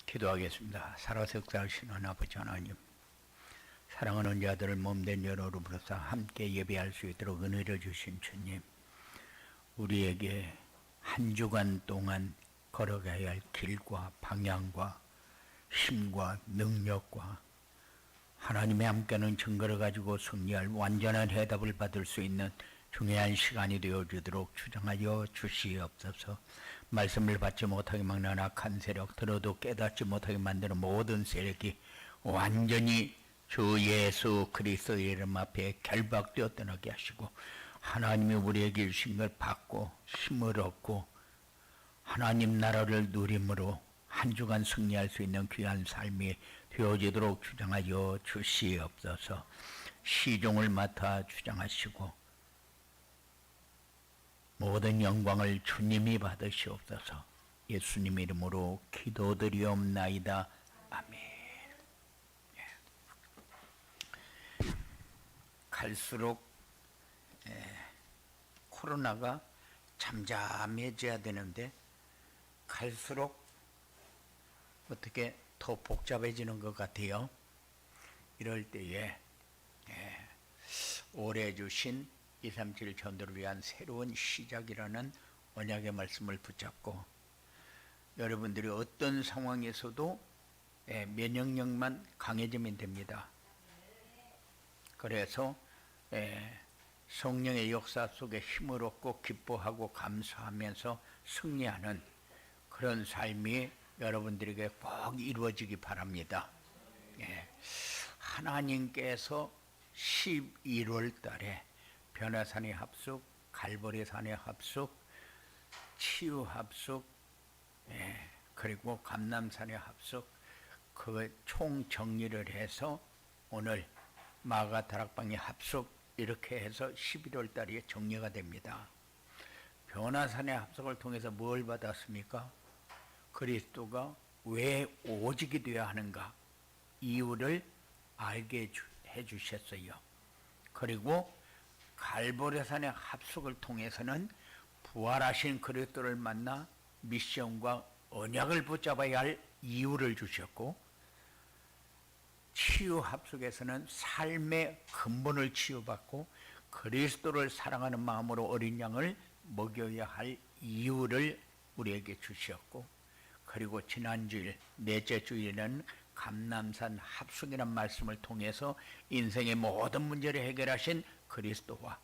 기도하겠습니다. 살아서 역사하시는 아버지 하나님, 사랑하는 자들을 몸된 여러분으로서 함께 예배할 수 있도록 은혜를 주신 주님, 우리에게 한 주간 동안 걸어가야 할 길과 방향과 힘과 능력과 하나님의 함께하는 증거를 가지고 승리할 완전한 해답을 받을 수 있는 중요한 시간이 되어주도록 주장하여 주시옵소서. 말씀을 받지 못하게 막는 악한 세력, 들어도 깨닫지 못하게 만드는 모든 세력이 완전히 주 예수 그리스도의 이름 앞에 결박되어 떠나게 하시고, 하나님이 우리에게 주신 걸 받고 힘을 얻고 하나님 나라를 누림으로 한 주간 승리할 수 있는 귀한 삶이 되어지도록 주장하여 주시옵소서. 시종을 맡아 주장하시고 모든 영광을 주님이 받으시옵소서. 예수님 이름으로 기도드리옵나이다. 아멘. 갈수록 코로나가 잠잠해져야 되는데 갈수록 어떻게 더 복잡해지는 것 같아요. 이럴 때에 올해 주신 237 전도를 위한 새로운 시작이라는 언약의 말씀을 붙잡고, 여러분들이 어떤 상황에서도 면역력만 강해지면 됩니다. 그래서 성령의 역사 속에 힘을 얻고 기뻐하고 감사하면서 승리하는 그런 삶이 여러분들에게 꼭 이루어지기 바랍니다. 하나님께서 11월 달에 변화산의 합숙, 갈보리산의 합숙, 치유 합숙, 그리고 감남산의 합숙, 그 총 정리를 해서 오늘 마가 다락방의 합숙, 이렇게 해서 11월 달에 정리가 됩니다. 변화산의 합숙을 통해서 뭘 받았습니까? 그리스도가 왜 오직이 되어야 하는가, 이유를 알게 해주셨어요. 그리고 갈보리산의 합숙을 통해서는 부활하신 그리스도를 만나 미션과 언약을 붙잡아야 할 이유를 주셨고, 치유 합숙에서는 삶의 근본을 치유받고 그리스도를 사랑하는 마음으로 어린 양을 먹여야 할 이유를 우리에게 주셨고, 그리고 지난주일 넷째 주일에는 감남산 합숙이라는 말씀을 통해서 인생의 모든 문제를 해결하신 그리스도와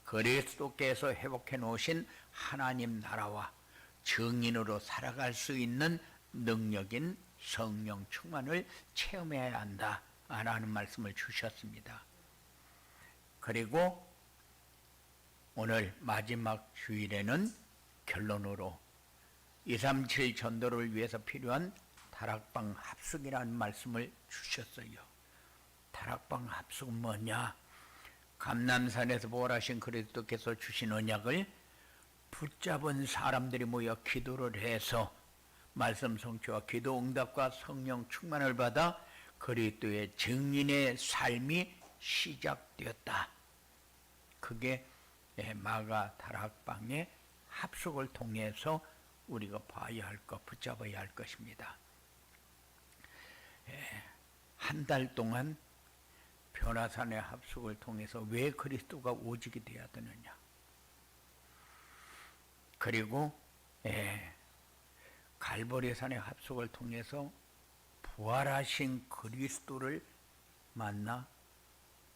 그리스도께서 회복해 놓으신 하나님 나라와 증인으로 살아갈 수 있는 능력인 성령 충만을 체험해야 한다 라는 말씀을 주셨습니다. 그리고 오늘 마지막 주일에는 결론으로 237 전도를 위해서 필요한 다락방 합숙이라는 말씀을 주셨어요. 다락방 합숙은 뭐냐? 감남산에서 부활하신 그리스도께서 주신 언약을 붙잡은 사람들이 모여 기도를 해서 말씀 성취와 기도 응답과 성령 충만을 받아 그리스도의 증인의 삶이 시작되었다. 그게 마가 다락방의 합숙을 통해서 우리가 봐야 할 것, 붙잡아야 할 것입니다. 한 달 동안 변화산의 합숙을 통해서 왜 그리스도가 오직이 되어야 되느냐, 그리고 갈보리산의 합숙을 통해서 부활하신 그리스도를 만나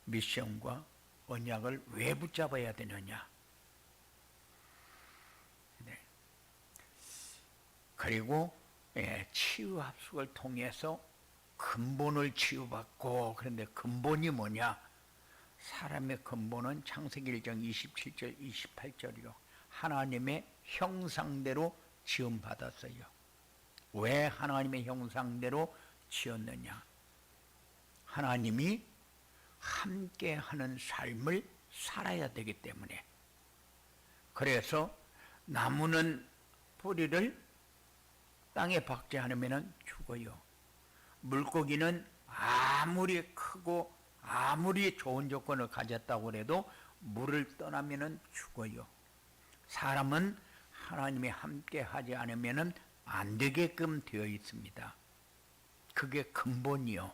미션과 언약을 왜 붙잡아야 되느냐, 그리고 치유 합숙을 통해서 근본을 치유받고, 그런데 근본이 뭐냐? 사람의 근본은 창세기 1장 27절 28절이요 하나님의 형상대로 지음받았어요. 왜 하나님의 형상대로 지었느냐? 하나님이 함께하는 삶을 살아야 되기 때문에. 그래서 나무는 뿌리를 땅에 박지 않으면 죽어요. 물고기는 아무리 크고 아무리 좋은 조건을 가졌다고 해도 물을 떠나면 죽어요. 사람은 하나님이 함께 하지 않으면 안 되게끔 되어 있습니다. 그게 근본이요.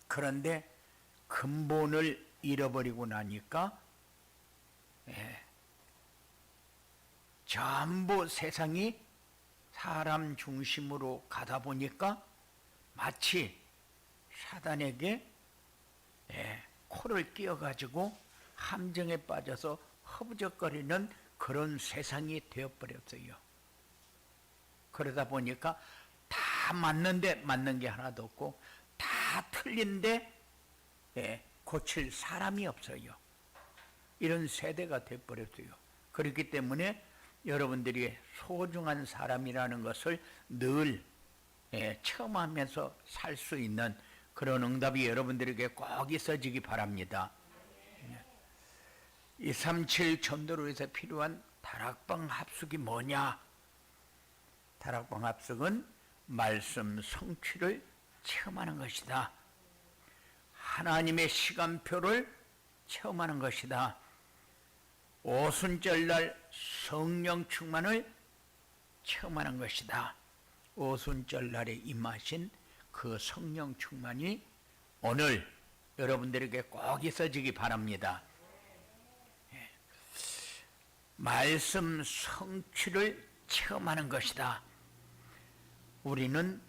그런데 근본을 잃어버리고 나니까 전부 세상이 사람 중심으로 가다 보니까 마치 사단에게 코를 끼워가지고 함정에 빠져서 허부적거리는 그런 세상이 되어버렸어요. 그러다 보니까 다 맞는데 맞는 게 하나도 없고 다 틀린데 고칠 사람이 없어요. 이런 세대가 되어버렸어요. 그렇기 때문에 여러분들이 소중한 사람이라는 것을 늘 체험하면서 살 수 있는 그런 응답이 여러분들에게 꼭 있어지기 바랍니다. 237 전도로 해서 필요한 다락방 합숙이 뭐냐? 다락방 합숙은 말씀 성취를 체험하는 것이다. 하나님의 시간표를 체험하는 것이다. 오순절날 성령 충만을 체험하는 것이다. 오순절날에 임하신 그 성령 충만이 오늘 여러분들에게 꼭 있어지기 바랍니다. 말씀 성취를 체험하는 것이다. 우리는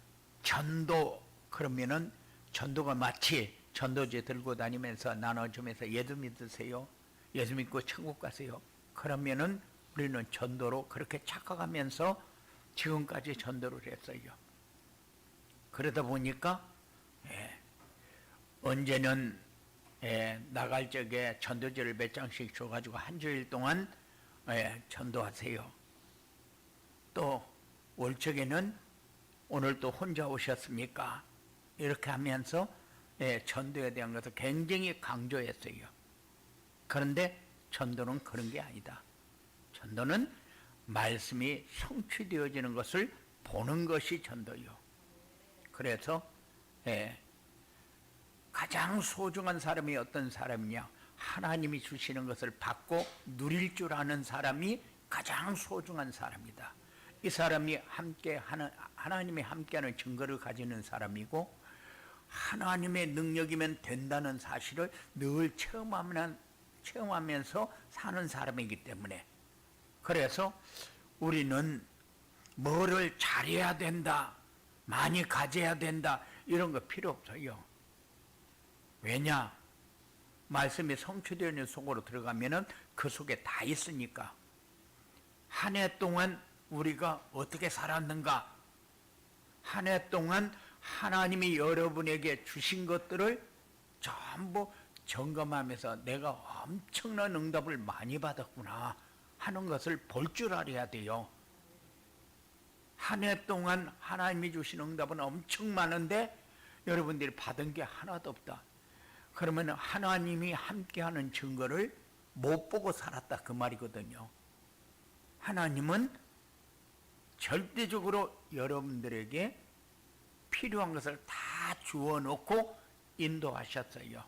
전도, 그러면은 전도가 마치 전도제 들고 다니면서 나눠주면서 예수 믿으세요, 예수 믿고 천국 가세요. 그러면은 우리는 전도로 그렇게 착각하면서 지금까지 전도를 했어요. 그러다 보니까 언제는 나갈 적에 전도제를 몇 장씩 줘가지고 한 주일 동안 전도하세요. 또 올 적에는 오늘 또 혼자 오셨습니까? 이렇게 하면서 전도에 대한 것을 굉장히 강조했어요. 그런데 전도는 그런 게 아니다. 전도는 말씀이 성취되어지는 것을 보는 것이 전도요. 그래서 가장 소중한 사람이 어떤 사람이냐? 하나님이 주시는 것을 받고 누릴 줄 아는 사람이 가장 소중한 사람이다. 이 사람이 하나님이 함께하는 증거를 가지는 사람이고, 하나님의 능력이면 된다는 사실을 늘 체험하면서 사는 사람이기 때문에, 그래서 우리는 뭐를 잘해야 된다, 많이 가져야 된다, 이런 거 필요 없어요. 왜냐? 말씀이 성취되는 속으로 들어가면은 그 속에 다 있으니까. 한 해 동안 우리가 어떻게 살았는가? 한 해 동안 하나님이 여러분에게 주신 것들을 전부 점검하면서 내가 엄청난 응답을 많이 받았구나 하는 것을 볼 줄 알아야 돼요. 한 해 동안 하나님이 주신 응답은 엄청 많은데 여러분들이 받은 게 하나도 없다. 그러면 하나님이 함께하는 증거를 못 보고 살았다, 그 말이거든요. 하나님은 절대적으로 여러분들에게 필요한 것을 다 주어놓고 인도하셨어요.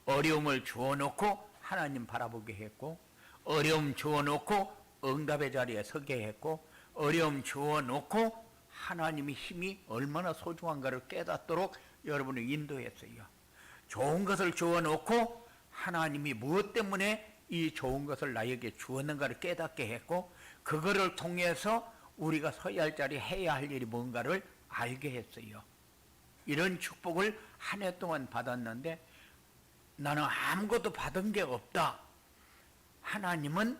어려움을 주어놓고 하나님 바라보게 했고, 어려움 주어놓고 응답의 자리에 서게 했고, 어려움 주어놓고 하나님의 힘이 얼마나 소중한가를 깨닫도록 여러분을 인도했어요. 좋은 것을 주어놓고 하나님이 무엇 때문에 이 좋은 것을 나에게 주었는가를 깨닫게 했고, 그거를 통해서 우리가 서야 할 자리, 해야 할 일이 뭔가를 알게 했어요. 이런 축복을 한 해 동안 받았는데 나는 아무것도 받은 게 없다. 하나님은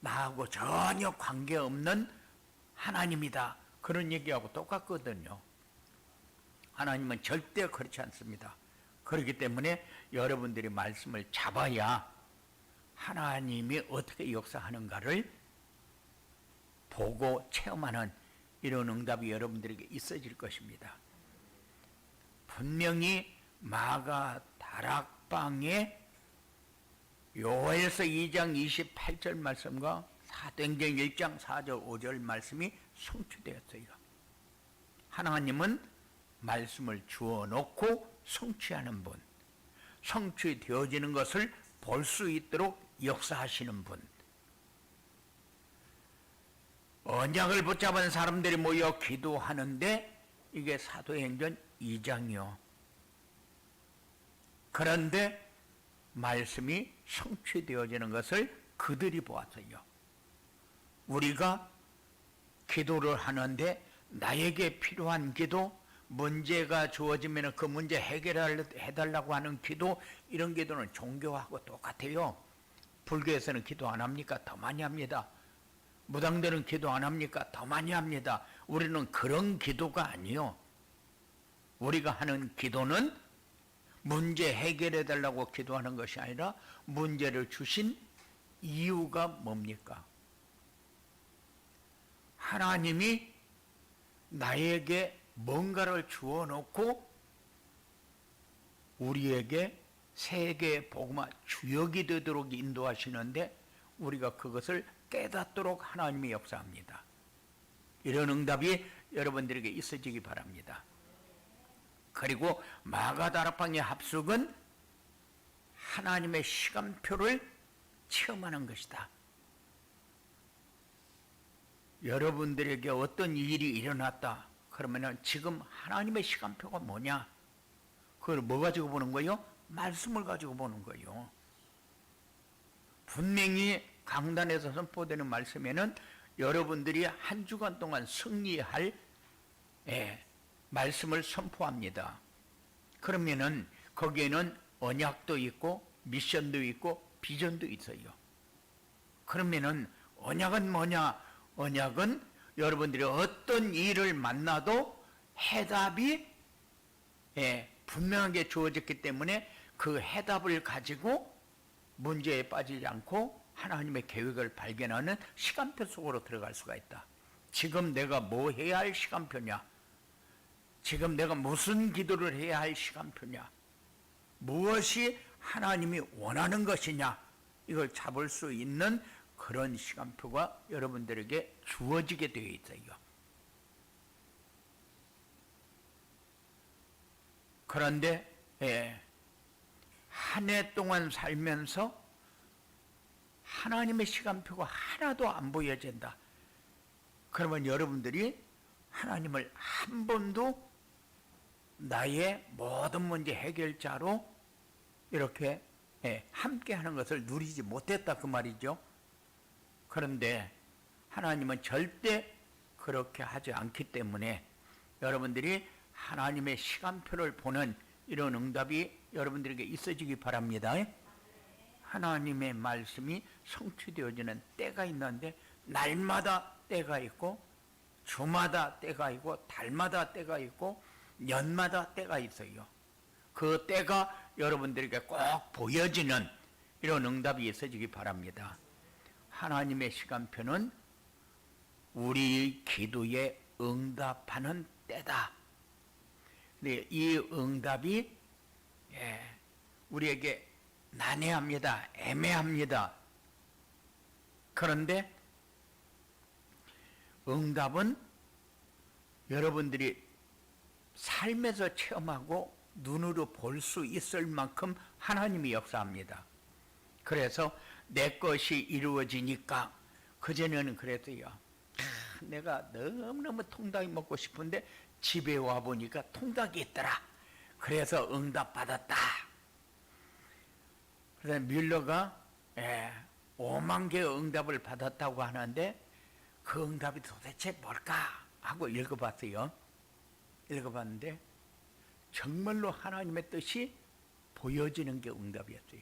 나하고 전혀 관계없는 하나님이다. 그런 얘기하고 똑같거든요. 하나님은 절대 그렇지 않습니다. 그렇기 때문에 여러분들이 말씀을 잡아야 하나님이 어떻게 역사하는가를 보고 체험하는 이런 응답이 여러분들에게 있어질 것입니다. 분명히 마가 다락방에 요엘서 2장 28절 말씀과 사도행전 1장 4절 5절 말씀이 성취되었어요. 하나님은 말씀을 주어놓고 성취하는 분, 성취되어지는 것을 볼 수 있도록 역사하시는 분. 언약을 붙잡은 사람들이 모여 기도하는데 이게 사도행전 2장이요. 그런데 말씀이 성취되어지는 것을 그들이 보았어요. 우리가 기도를 하는데 나에게 필요한 기도, 문제가 주어지면 그 문제 해결해달라고 하는 기도, 이런 기도는 종교하고 똑같아요. 불교에서는 기도 안 합니까? 더 많이 합니다. 무당들은 기도 안 합니까? 더 많이 합니다. 우리는 그런 기도가 아니요. 우리가 하는 기도는 문제 해결해달라고 기도하는 것이 아니라 문제를 주신 이유가 뭡니까? 하나님이 나에게 뭔가를 주어놓고 우리에게 세계 복음화 주역이 되도록 인도하시는데 우리가 그것을 깨닫도록 하나님이 역사합니다. 이런 응답이 여러분들에게 있어지기 바랍니다. 그리고 마가다락방의 합숙은 하나님의 시간표를 체험하는 것이다. 여러분들에게 어떤 일이 일어났다. 그러면 지금 하나님의 시간표가 뭐냐? 그걸 뭐 가지고 보는 거예요? 말씀을 가지고 보는 거예요. 분명히 강단에서 선포되는 말씀에는 여러분들이 한 주간 동안 승리할 말씀을 선포합니다. 그러면은 거기에는 언약도 있고 미션도 있고 비전도 있어요. 그러면은 언약은 뭐냐? 언약은 여러분들이 어떤 일을 만나도 해답이 분명하게 주어졌기 때문에 그 해답을 가지고 문제에 빠지지 않고 하나님의 계획을 발견하는 시간표 속으로 들어갈 수가 있다. 지금 내가 뭐 해야 할 시간표냐? 지금 내가 무슨 기도를 해야 할 시간표냐? 무엇이 하나님이 원하는 것이냐? 이걸 잡을 수 있는 그런 시간표가 여러분들에게 주어지게 되어 있어요. 그런데 한 해 동안 살면서 하나님의 시간표가 하나도 안 보여진다. 그러면 여러분들이 하나님을 한 번도 나의 모든 문제 해결자로 이렇게 함께 하는 것을 누리지 못했다 그 말이죠. 그런데 하나님은 절대 그렇게 하지 않기 때문에 여러분들이 하나님의 시간표를 보는 이런 응답이 여러분들에게 있어지기 바랍니다. 하나님의 말씀이 성취되어지는 때가 있는데 날마다 때가 있고 주마다 때가 있고 달마다 때가 있고 년마다 때가 있어요. 그 때가 여러분들에게 꼭 보여지는 이런 응답이 있어지기 바랍니다. 하나님의 시간표는 우리 기도에 응답하는 때다. 근데 이 응답이 우리에게 난해합니다. 애매합니다. 그런데 응답은 여러분들이 삶에서 체험하고 눈으로 볼 수 있을 만큼 하나님이 역사합니다. 그래서 내 것이 이루어지니까 그전에는 그랬어요. 내가 너무너무 통닭이 먹고 싶은데 집에 와보니까 통닭이 있더라. 그래서 응답받았다. 그래서 뮬러가 5만 개의 응답을 받았다고 하는데 그 응답이 도대체 뭘까 하고 읽어봤어요. 읽어봤는데 정말로 하나님의 뜻이 보여지는 게 응답이었어요.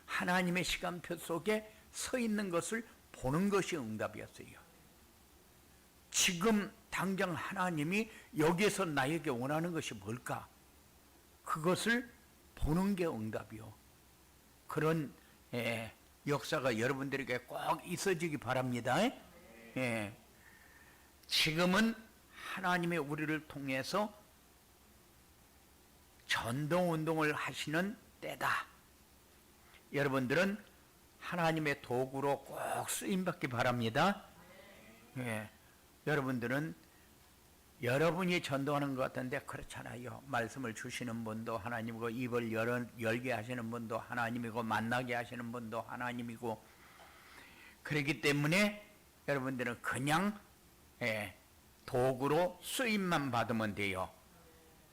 하나님의 시간표 속에 서 있는 것을 보는 것이 응답이었어요. 지금 당장 하나님이 여기에서 나에게 원하는 것이 뭘까? 그것을 보는 게 응답이요. 그런 역사가 여러분들에게 꼭 있어지기 바랍니다. 지금은 하나님의 우리를 통해서 전동운동을 하시는 때다. 여러분들은 하나님의 도구로 꼭 쓰임받기 바랍니다. 여러분들은 여러분이 전도하는 것 같은데 그렇잖아요. 말씀을 주시는 분도 하나님이고 입을 열게 하시는 분도 하나님이고 만나게 하시는 분도 하나님이고 그렇기 때문에 여러분들은 그냥 도구로 쓰임만 받으면 돼요.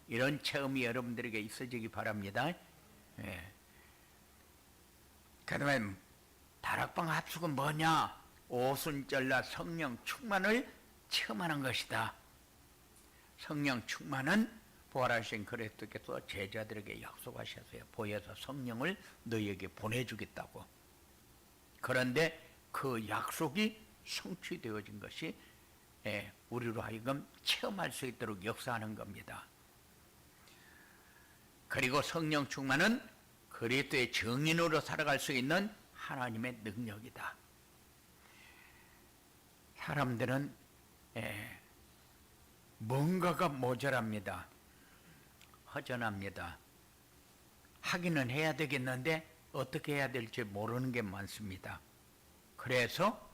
이런 체험이 여러분들에게 있어지기 바랍니다. 그 다음에 다락방 합숙은 뭐냐? 오순절날 성령 충만을 체험하는 것이다. 성령 충만은 부활하신 그리스도께서 제자들에게 약속하셨어요. 보혜사 성령을 너희에게 보내주겠다고. 그런데 그 약속이 성취되어진 것이 우리로 하여금 체험할 수 있도록 역사하는 겁니다. 그리고 성령 충만은 그리스도의 증인으로 살아갈 수 있는 하나님의 능력이다. 사람들은 뭔가가 모자랍니다. 허전합니다. 하기는 해야 되겠는데 어떻게 해야 될지 모르는 게 많습니다. 그래서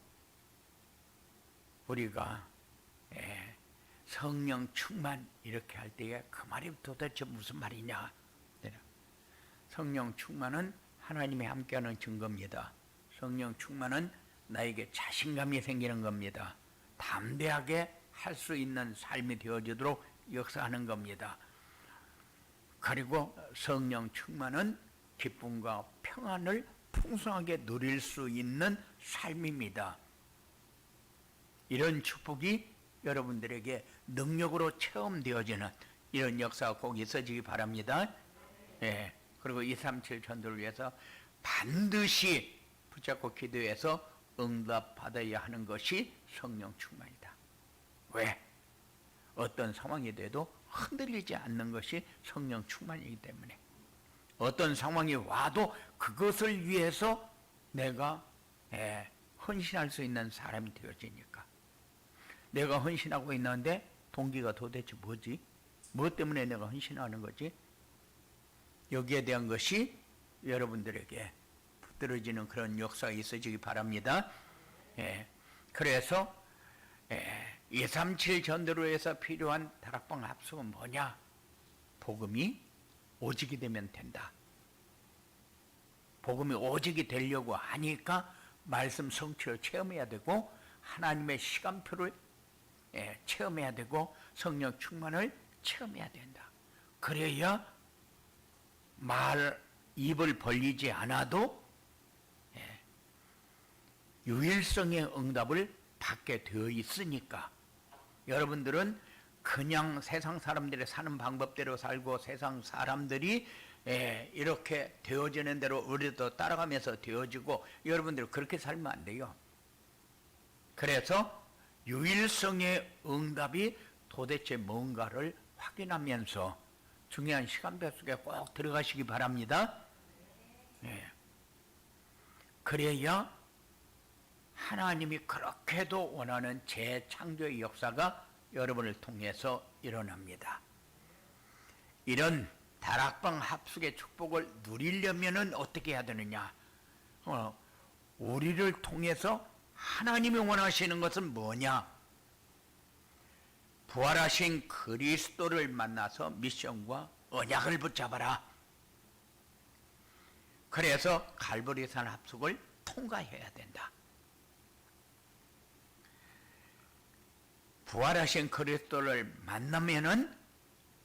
우리가 성령 충만 이렇게 할 때에 그 말이 도대체 무슨 말이냐? 성령 충만은 하나님이 함께하는 증거입니다. 성령 충만은 나에게 자신감이 생기는 겁니다. 담대하게 할 수 있는 삶이 되어지도록 역사하는 겁니다. 그리고 성령 충만은 기쁨과 평안을 풍성하게 누릴 수 있는 삶입니다. 이런 축복이 여러분들에게 능력으로 체험되어지는 이런 역사가 꼭 있어지기 바랍니다. 그리고 237 전도를 위해서 반드시 붙잡고 기도해서 응답받아야 하는 것이 성령 충만이다. 왜? 어떤 상황이 돼도 흔들리지 않는 것이 성령 충만이기 때문에 어떤 상황이 와도 그것을 위해서 내가 헌신할 수 있는 사람이 되어지니까. 내가 헌신하고 있는데 동기가 도대체 뭐지? 무엇 때문에 내가 헌신하는 거지? 여기에 대한 것이 여러분들에게 붙들어지는 그런 역사가 있어지기 바랍니다. 그래서 237 전도로 해서 필요한 다락방 합숙은 뭐냐? 복음이 오직이 되면 된다. 복음이 오직이 되려고 하니까 말씀 성취를 체험해야 되고 하나님의 시간표를 체험해야 되고 성령 충만을 체험해야 된다. 그래야 입을 벌리지 않아도 유일성의 응답을 받게 되어 있으니까. 여러분들은 그냥 세상 사람들이 사는 방법대로 살고 세상 사람들이 이렇게 되어지는 대로 우리도 따라가면서 되어지고 여러분들 그렇게 살면 안 돼요. 그래서 유일성의 응답이 도대체 뭔가를 확인하면서 중요한 시간표 속에 꼭 들어가시기 바랍니다. 그래야 하나님이 그렇게도 원하는 재창조의 역사가 여러분을 통해서 일어납니다. 이런 다락방 합숙의 축복을 누리려면 어떻게 해야 되느냐? 우리를 통해서 하나님이 원하시는 것은 뭐냐? 부활하신 그리스도를 만나서 미션과 언약을 붙잡아라. 그래서 갈보리산 합숙을 통과해야 된다. 부활하신 그리스도를 만나면은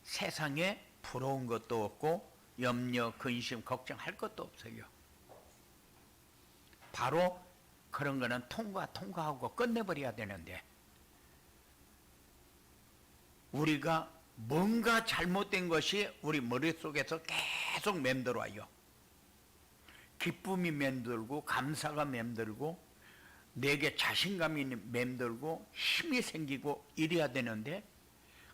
세상에 부러운 것도 없고 염려, 근심, 걱정할 것도 없어요. 바로 그런 거는 통과하고 끝내버려야 되는데 우리가 뭔가 잘못된 것이 우리 머릿속에서 계속 맴돌아요. 기쁨이 맴돌고 감사가 맴돌고 내게 자신감이 맴돌고 힘이 생기고 이래야 되는데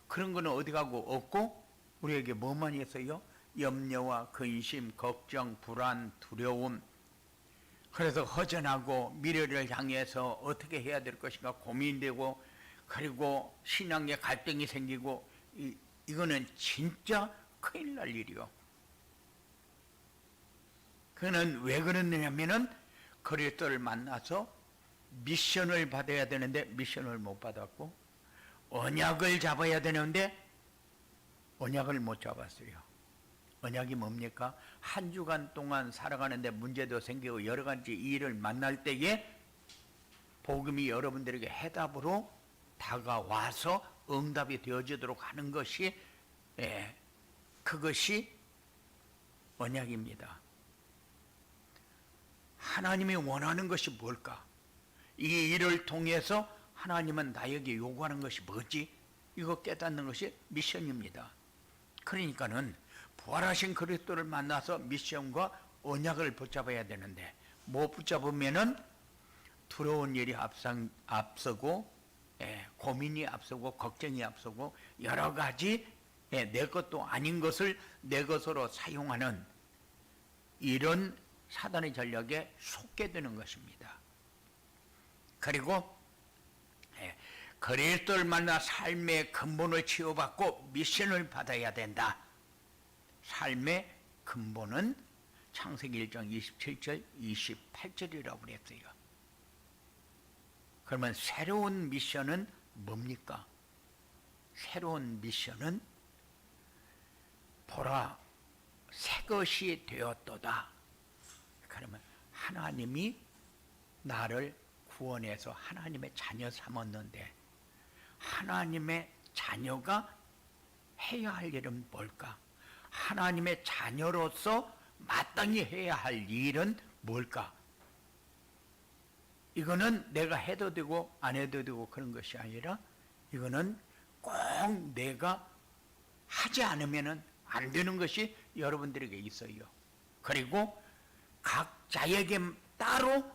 그런 거는 어디 가고 없고 우리에게 뭐만 있어요? 염려와 근심, 걱정, 불안, 두려움. 그래서 허전하고 미래를 향해서 어떻게 해야 될 것인가 고민되고 그리고 신앙의 갈등이 생기고 이거는 진짜 큰일 날 일이요. 그는 왜 그러느냐면은 그리스도를 만나서 미션을 받아야 되는데 미션을 못 받았고 언약을 잡아야 되는데 언약을 못 잡았어요. 언약이 뭡니까? 한 주간 동안 살아가는데 문제도 생기고 여러 가지 일을 만날 때에 복음이 여러분들에게 해답으로 다가와서 응답이 되어지도록 하는 것이 그것이 언약입니다. 하나님이 원하는 것이 뭘까? 이 일을 통해서 하나님은 나에게 요구하는 것이 뭐지? 이거 깨닫는 것이 미션입니다. 그러니까는 부활하신 그리스도를 만나서 미션과 언약을 붙잡아야 되는데 뭐 붙잡으면은 두려운 일이 앞서고 고민이 앞서고 걱정이 앞서고 여러 가지 내 것도 아닌 것을 내 것으로 사용하는 이런 사단의 전략에 속게 되는 것입니다. 그리고 그리스도를 만나 삶의 근본을 치유받고 미션을 받아야 된다. 삶의 근본은 창세기 1장 27절 28절이라고 그랬어요. 그러면 새로운 미션은 뭡니까? 새로운 미션은 보라 새 것이 되었도다. 그러면 하나님이 나를 구원해서 하나님의 자녀 삼았는데 하나님의 자녀가 해야 할 일은 뭘까? 하나님의 자녀로서 마땅히 해야 할 일은 뭘까? 이거는 내가 해도 되고 안 해도 되고 그런 것이 아니라 이거는 꼭 내가 하지 않으면 안 되는 것이 여러분들에게 있어요. 그리고 각자에게 따로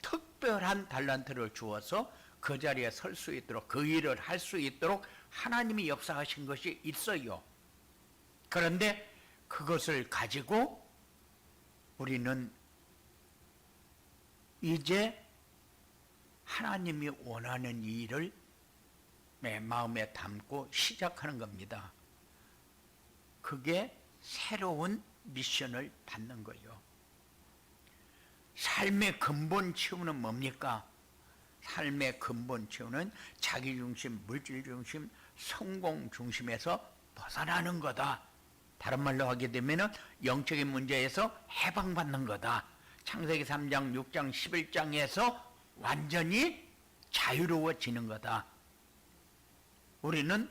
특별한 달란트를 주어서 그 자리에 설 수 있도록 그 일을 할 수 있도록 하나님이 역사하신 것이 있어요. 그런데 그것을 가지고 우리는 이제 하나님이 원하는 일을 내 마음에 담고 시작하는 겁니다. 그게 새로운 미션을 받는 거예요. 삶의 근본 치유는 뭡니까? 삶의 근본 치유는 자기중심, 물질중심, 성공중심에서 벗어나는 거다. 다른 말로 하게 되면 영적인 문제에서 해방받는 거다. 창세기 3장, 6장, 11장에서 완전히 자유로워지는 거다. 우리는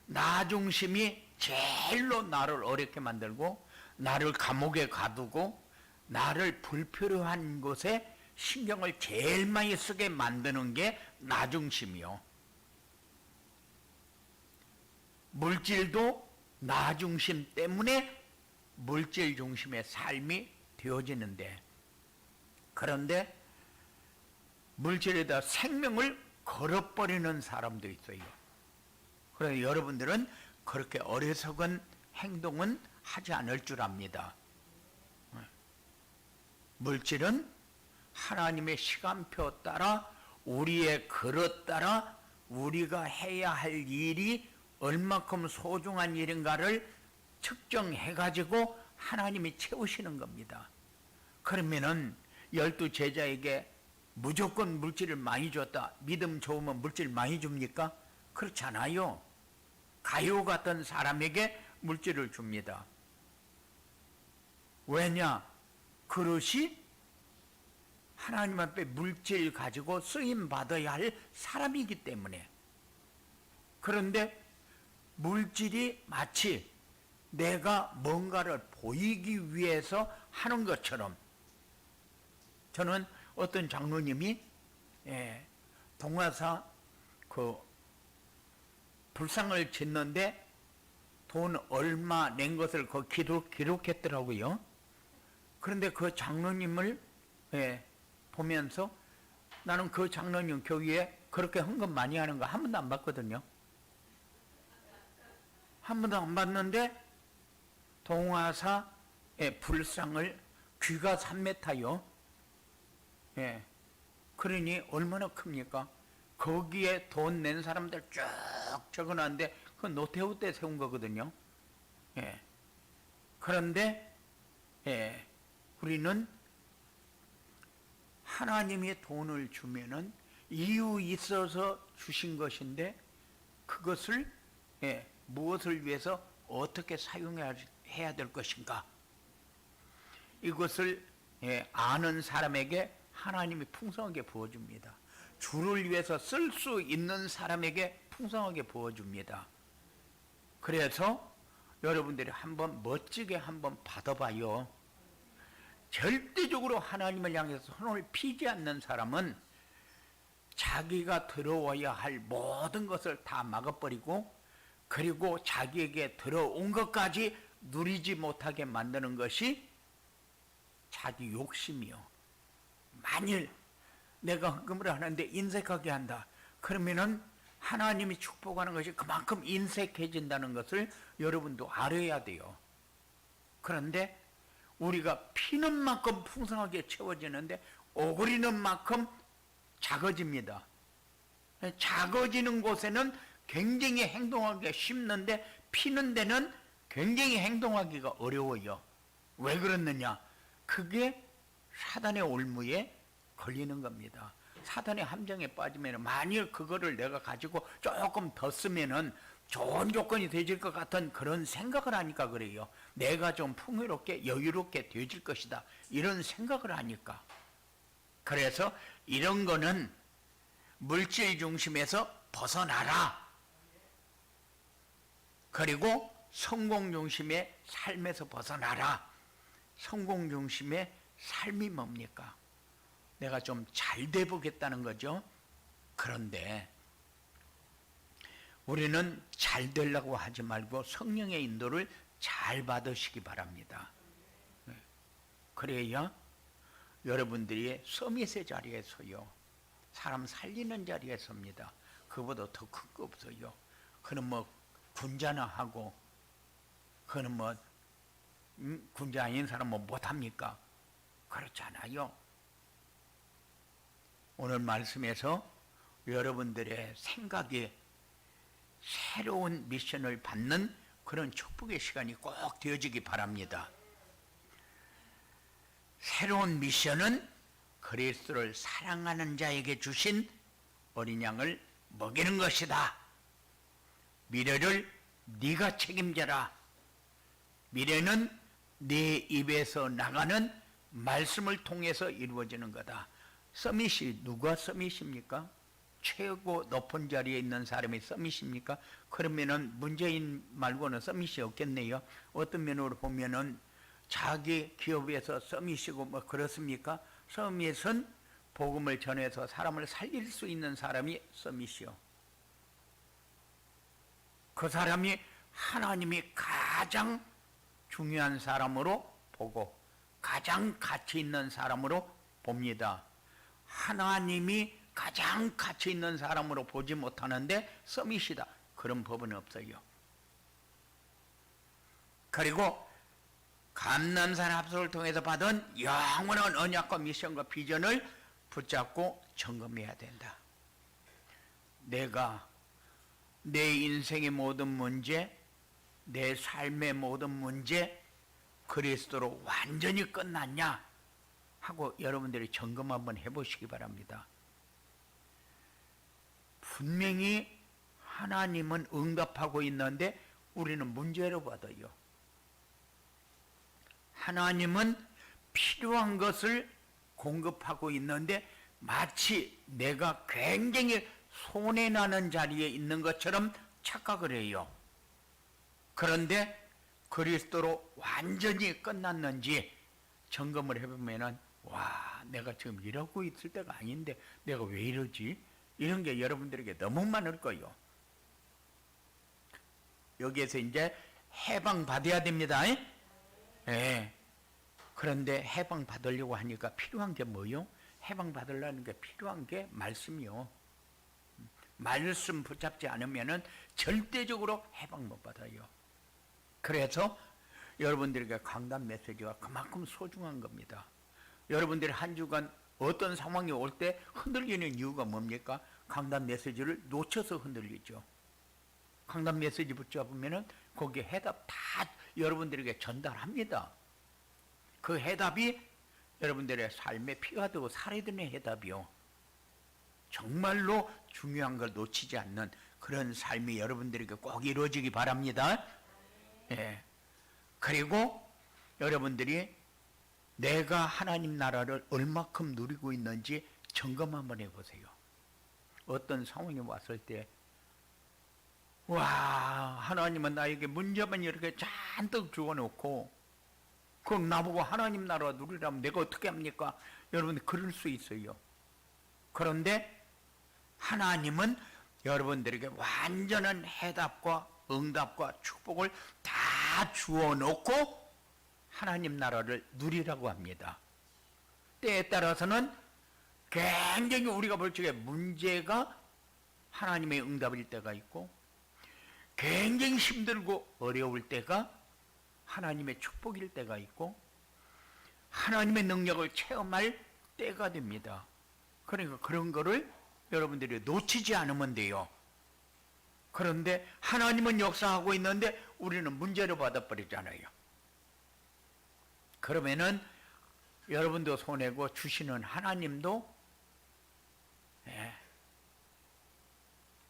나 중심이 제일로 나를 어렵게 만들고 나를 감옥에 가두고 나를 불필요한 곳에 신경을 제일 많이 쓰게 만드는 게 나 중심이요. 물질도 나 중심 때문에 물질 중심의 삶이 되어지는데 그런데 물질에다 생명을 걸어버리는 사람도 있어요. 그래서 여러분들은 그렇게 어리석은 행동은 하지 않을 줄 압니다. 물질은 하나님의 시간표 따라 우리의 그릇 따라 우리가 해야 할 일이 얼마큼 소중한 일인가를 측정해 가지고 하나님이 채우시는 겁니다. 그러면은 12 제자에게 무조건 물질을 많이 줬다. 믿음 좋으면 물질 많이 줍니까? 그렇지 않아요. 가요 같은 사람에게 물질을 줍니다. 왜냐? 그릇이 하나님 앞에 물질 가지고 쓰임 받아야 할 사람이기 때문에. 그런데 물질이 마치 내가 뭔가를 보이기 위해서 하는 것처럼 저는 어떤 장로님이 동화사 그 불상을 짓는데 돈 얼마 낸 것을 그 기록했더라고요. 그런데 그 장로님을 보면서 나는 그 장로님 교회에 그렇게 헌금 많이 하는 거 한 번도 안 봤거든요. 한 번도 안 봤는데 동화사의 불상을 귀가 3m요. 그러니 얼마나 큽니까? 거기에 돈 낸 사람들 쭉 적어놨는데 그 노태우 때 세운 거거든요. 그런데 우리는 하나님이 돈을 주면은 이유 있어서 주신 것인데 그것을 무엇을 위해서 어떻게 사용해야 될 것인가? 이것을 아는 사람에게 하나님이 풍성하게 부어줍니다. 주를 위해서 쓸 수 있는 사람에게 풍성하게 부어줍니다. 그래서 여러분들이 한번 멋지게 한번 받아봐요. 절대적으로 하나님을 향해서 손을 피지 않는 사람은 자기가 들어와야 할 모든 것을 다 막아버리고, 그리고 자기에게 들어온 것까지 누리지 못하게 만드는 것이 자기 욕심이요. 만일 내가 헌금을 하는데 인색하게 한다, 그러면은 하나님이 축복하는 것이 그만큼 인색해진다는 것을 여러분도 알아야 돼요. 그런데 우리가 피는 만큼 풍성하게 채워지는데 오그리는 만큼 작아집니다. 작아지는 곳에는 굉장히 행동하기가 쉽는데 피는 데는 굉장히 행동하기가 어려워요. 왜 그렇느냐? 그게 사단의 올무에 걸리는 겁니다. 사단의 함정에 빠지면 만일 그거를 내가 가지고 조금 더 쓰면은 좋은 조건이 되질 것 같은 그런 생각을 하니까 그래요. 내가 좀 풍요롭게 여유롭게 되질 것이다, 이런 생각을 하니까. 그래서 이런 거는 물질 중심에서 벗어나라. 그리고 성공 중심의 삶에서 벗어나라. 성공 중심의 삶이 뭡니까? 내가 좀 잘 돼 보겠다는 거죠. 그런데 우리는 잘 되려고 하지 말고 성령의 인도를 잘 받으시기 바랍니다. 그래야 여러분들이 서밋의 자리에 서요, 사람 살리는 자리에 섭니다. 그보다 더 큰 거 없어요. 그는 뭐 군자나 하고, 그는 뭐 군자 아닌 사람 뭐 못합니까? 그렇잖아요. 오늘 말씀에서 여러분들의 생각이 새로운 미션을 받는 그런 축복의 시간이 꼭 되어지기 바랍니다. 새로운 미션은 그리스도를 사랑하는 자에게 주신 어린 양을 먹이는 것이다. 미래를 네가 책임져라. 미래는 네 입에서 나가는 말씀을 통해서 이루어지는 거다. 서밋이 누가 서밋입니까? 최고 높은 자리에 있는 사람이 서밋입니까? 그러면은 문재인 말고는 서밋이 없겠네요. 어떤 면으로 보면은 자기 기업에서 서밋이고 뭐 그렇습니까? 서밋은 복음을 전해서 사람을 살릴 수 있는 사람이 서밋이요. 그 사람이 하나님이 가장 중요한 사람으로 보고 가장 가치 있는 사람으로 봅니다. 하나님이 가장 가치 있는 사람으로 보지 못하는데 서밋이다, 그런 법은 없어요. 그리고 감남산 합석을 통해서 받은 영원한 언약과 미션과 비전을 붙잡고 점검해야 된다. 내가 내 인생의 모든 문제, 내 삶의 모든 문제 그리스도로 완전히 끝났냐 하고 여러분들이 점검 한번 해보시기 바랍니다. 분명히 하나님은 응답하고 있는데 우리는 문제로 받아요. 하나님은 필요한 것을 공급하고 있는데 마치 내가 굉장히 손해나는 자리에 있는 것처럼 착각을 해요. 그런데 그리스도로 완전히 끝났는지 점검을 해보면은 와, 내가 지금 이러고 있을 때가 아닌데 내가 왜 이러지? 이런 게 여러분들에게 너무 많을 거예요. 여기에서 이제 해방 받아야 됩니다. 예. 그런데 해방 받으려고 하니까 필요한 게 뭐요? 해방 받으려는 게 필요한 게 말씀이요. 말씀 붙잡지 않으면은 절대적으로 해방 못 받아요. 그래서 여러분들에게 강단 메시지가 그만큼 소중한 겁니다. 여러분들이 한 주간 어떤 상황이 올 때 흔들리는 이유가 뭡니까? 강단 메시지를 놓쳐서 흔들리죠. 강단 메시지 붙잡으면은 거기에 해답 다 여러분들에게 전달합니다. 그 해답이 여러분들의 삶에 피가 되고 살이 되는 해답이요. 정말로 중요한 걸 놓치지 않는 그런 삶이 여러분들에게 꼭 이루어지기 바랍니다. 예. 그리고 여러분들이 내가 하나님 나라를 얼마큼 누리고 있는지 점검 한번 해보세요. 어떤 상황이 왔을 때, 와, 하나님은 나에게 문제만 이렇게 잔뜩 주어놓고, 그럼 나보고 하나님 나라 누리려면 내가 어떻게 합니까? 여러분, 그럴 수 있어요. 그런데 하나님은 여러분들에게 완전한 해답과 응답과 축복을 다 주어놓고 하나님 나라를 누리라고 합니다. 때에 따라서는 굉장히 우리가 볼 적에 문제가 하나님의 응답일 때가 있고, 굉장히 힘들고 어려울 때가 하나님의 축복일 때가 있고, 하나님의 능력을 체험할 때가 됩니다. 그러니까 그런 거를 여러분들이 놓치지 않으면 돼요. 그런데 하나님은 역사하고 있는데 우리는 문제로 받아버리잖아요. 그러면은 여러분도 손해고 주시는 하나님도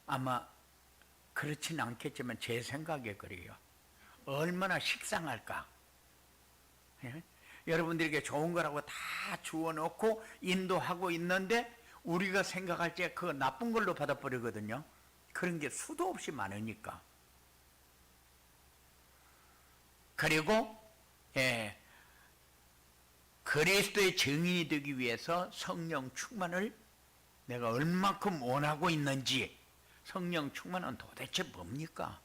아마 그렇진 않겠지만 제 생각에 그래요. 얼마나 식상할까. 여러분들에게 좋은 거라고 다 주워놓고 인도하고 있는데 우리가 생각할 때 그거 나쁜 걸로 받아버리거든요. 그런 게 수도 없이 많으니까. 그리고 그리스도의 증인이 되기 위해서 성령 충만을 내가 얼마큼 원하고 있는지. 성령 충만은 도대체 뭡니까?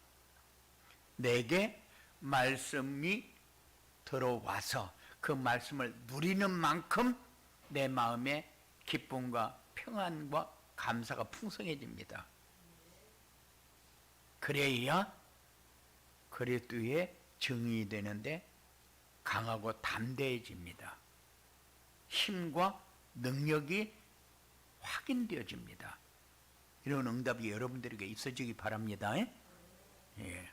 내게 말씀이 들어와서 그 말씀을 누리는 만큼 내 마음에 기쁨과 평안과 감사가 풍성해집니다. 그래야 그리스도의 증인이 되는데 강하고 담대해집니다. 힘과 능력이 확인되어집니다. 이런 응답이 여러분들에게 있어지기 바랍니다. 예.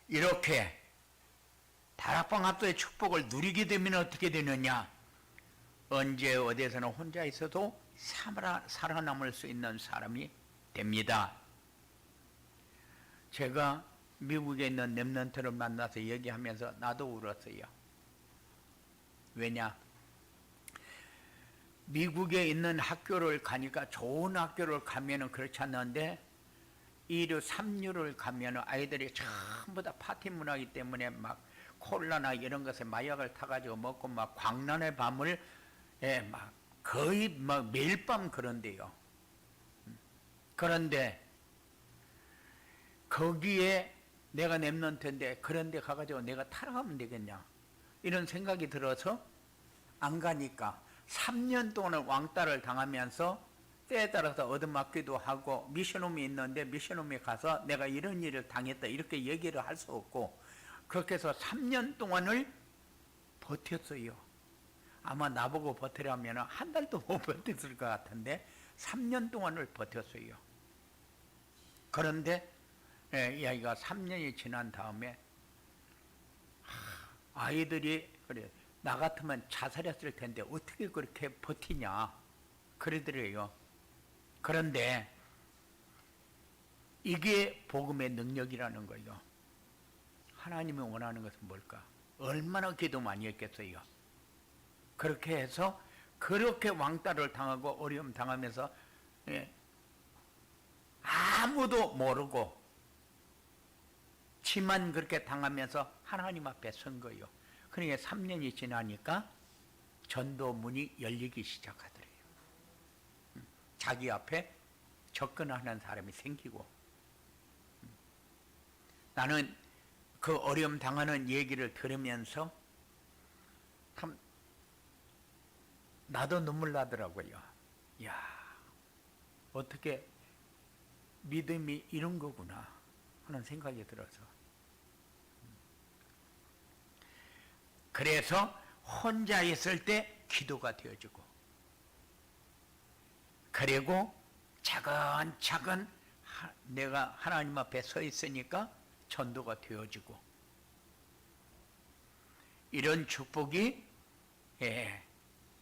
이렇게 다락방 합도의 축복을 누리게 되면 어떻게 되느냐? 언제 어디에서나 혼자 있어도 살아남을 수 있는 사람이 됩니다. 제가 미국에 있는 렘넌트를 만나서 얘기하면서 나도 울었어요. 왜냐? 미국에 있는 학교를 가니까 좋은 학교를 가면은 그렇지 않는데 2류, 3류를 가면은 아이들이 전부 다 파티 문화이기 때문에 막 콜라나 이런 것에 마약을 타가지고 먹고 막 광란의 밤을 막 거의 막 매일 밤 그런데요. 그런데 거기에 내가 렘넌트인데 그런데 가가지고 내가 타락하면 되겠냐 이런 생각이 들어서 안 가니까 3년 동안을 왕따를 당하면서 때에 따라서 얻어맞기도 하고 미션홈이 있는데 미션홈에 가서 내가 이런 일을 당했다 이렇게 얘기를 할 수 없고 그렇게 해서 3년 동안을 버텼어요. 아마 나보고 버티라면 한 달도 못 버텼을 것 같은데 3년 동안을 버텼어요. 그런데 이 아이가 3년이 지난 다음에 아이들이 그래 나 같으면 자살했을 텐데 어떻게 그렇게 버티냐 그러더래요. 그런데 이게 복음의 능력이라는 거예요. 하나님이 원하는 것은 뭘까? 얼마나 기도 많이 했겠어요. 그렇게 해서 그렇게 왕따를 당하고 어려움 당하면서 아무도 모르고 지만 그렇게 당하면서 하나님 앞에 선 거예요. 그러니까 3년이 지나니까 전도문이 열리기 시작하더래요. 자기 앞에 접근하는 사람이 생기고 나는 그 어려움 당하는 얘기를 들으면서 참 나도 눈물 나더라고요. 야, 어떻게 믿음이 이런 거구나 하는 생각이 들어서 그래서 혼자 있을 때 기도가 되어지고 그리고 차근차근 내가 하나님 앞에 서 있으니까 전도가 되어지고 이런 축복이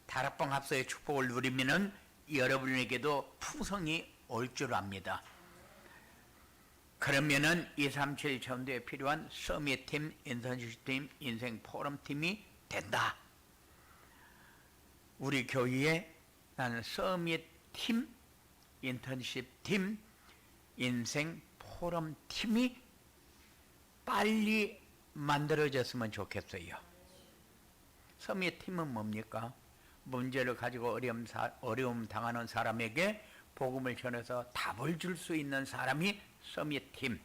다락방 합서의 축복을 누리면은 여러분에게도 풍성이 올 줄 압니다. 그러면은 237 전도에 필요한 서밋팀, 인턴십팀, 인생 포럼팀이 된다. 우리 교회에 나는 서밋 팀, 인턴십 팀, 인생 포럼 팀이 빨리 만들어졌으면 좋겠어요. 서밋 팀은 뭡니까? 문제를 가지고 어려움 당하는 사람에게 복음을 전해서 답을 줄 수 있는 사람이 서밋 팀.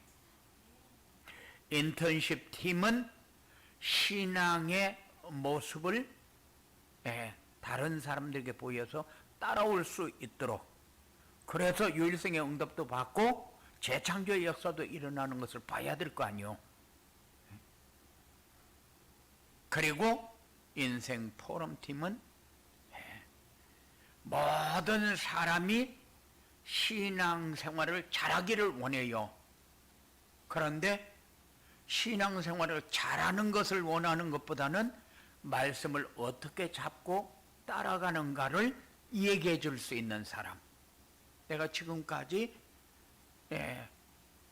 인턴십 팀은 신앙의 모습을 다른 사람들에게 보여서 따라올 수 있도록, 그래서 유일성의 응답도 받고 재창조의 역사도 일어나는 것을 봐야 될 거 아니요. 그리고 인생 포럼팀은 모든 사람이 신앙생활을 잘하기를 원해요. 그런데 신앙생활을 잘하는 것을 원하는 것보다는 말씀을 어떻게 잡고 따라가는가를 얘기해 줄 수 있는 사람. 내가 지금까지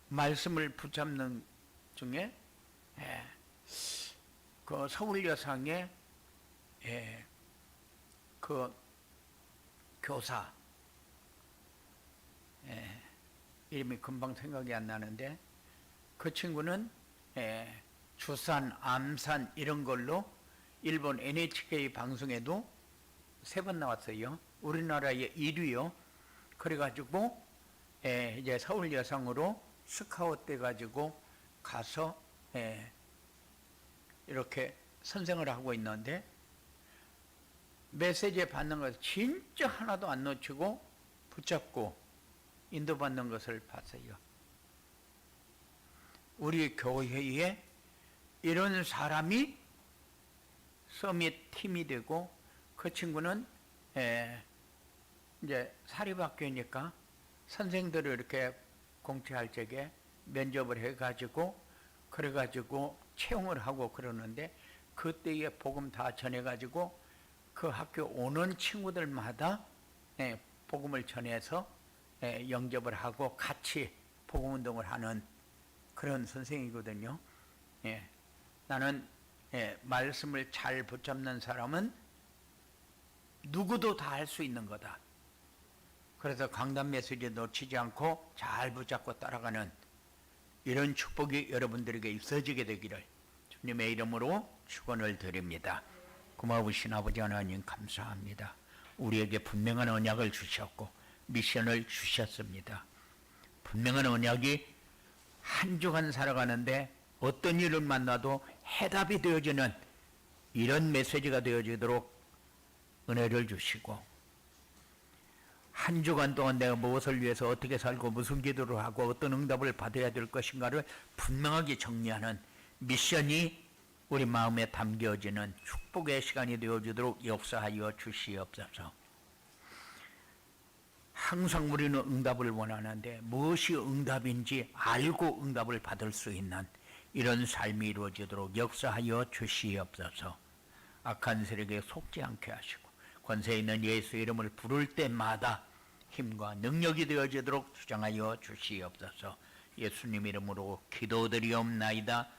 말씀을 붙잡는 중에 그 서울여상의 그 교사 이름이 금방 생각이 안 나는데, 그 친구는 주산, 암산 이런 걸로 일본 NHK 방송에도 3번 나왔어요. 우리나라의 1위요. 그래가지고 이제 서울 여상으로 스카웃 돼가지고 가서 이렇게 선생을 하고 있는데, 메시지 받는 것을 진짜 하나도 안 놓치고 붙잡고 인도받는 것을 봤어요. 우리 교회에 이런 사람이 서밋 팀이 되고, 그 친구는 이제 사립학교니까 선생들을 이렇게 공채할 적에 면접을 해가지고 그래가지고 채용을 하고 그러는데, 그때에 복음 다 전해가지고 그 학교 오는 친구들마다 복음을 전해서 영접을 하고 같이 복음 운동을 하는 그런 선생이거든요. 나는 말씀을 잘 붙잡는 사람은 누구도 다 할 수 있는 거다. 그래서 강단 메시지 놓치지 않고 잘 붙잡고 따라가는 이런 축복이 여러분들에게 있어지게 되기를 주님의 이름으로 축원을 드립니다. 고마우신 아버지 하나님 감사합니다. 우리에게 분명한 언약을 주셨고 미션을 주셨습니다. 분명한 언약이 한 주간 살아가는데 어떤 일을 만나도 해답이 되어지는 이런 메시지가 되어지도록 은혜를 주시고, 한 주간 동안 내가 무엇을 위해서 어떻게 살고 무슨 기도를 하고 어떤 응답을 받아야 될 것인가를 분명하게 정리하는 미션이 우리 마음에 담겨지는 축복의 시간이 되어지도록 역사하여 주시옵소서. 항상 우리는 응답을 원하는데 무엇이 응답인지 알고 응답을 받을 수 있는 이런 삶이 이루어지도록 역사하여 주시옵소서. 악한 세력에 속지 않게 하시고 권세 있는 예수 이름을 부를 때마다 힘과 능력이 되어지도록 주장하여 주시옵소서. 예수님 이름으로 기도드리옵나이다.